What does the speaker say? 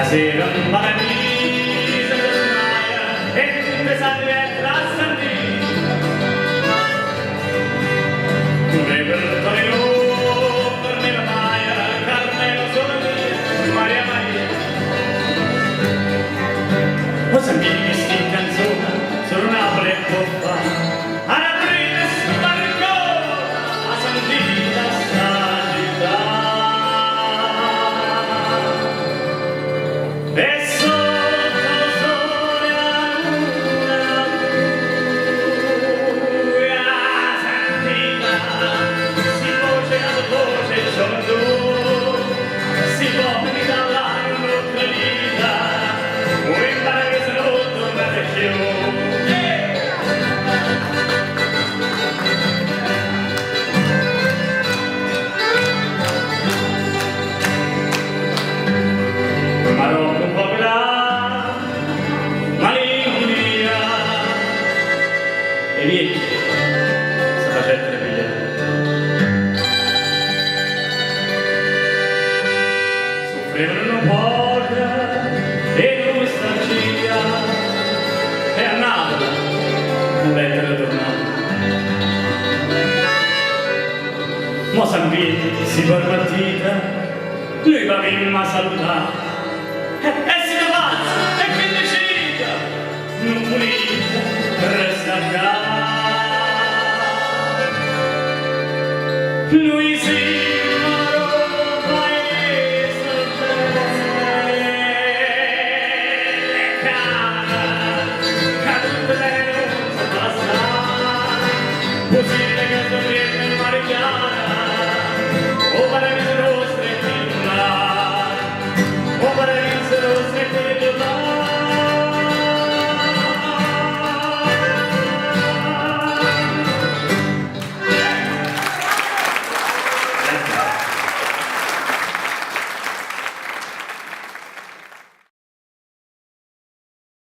Sera un paradiso smaia e tutte salve e trassandi tu ne per Torino per me la maia Carmelo sono lì Maria Maria o sentimi sti canzone sono Napoli e Poppa a aprire su balcone a sentita sta città e sotto il sole a luna sentita si voce a voce sono tu si muove dall'anno tradita o impara che se non tornate più Marocco un po' là, malinconia e vieni, se facete le bigliette. Soffrivano poca e nostalgia e a Napoli un lettera tornata. Mozambique si va partita, lui va a salutare. E si avanza e quindi cita non pulita resta a casa lui si marò paese le cara cadute le non sa passare possibile che torni in marigliana o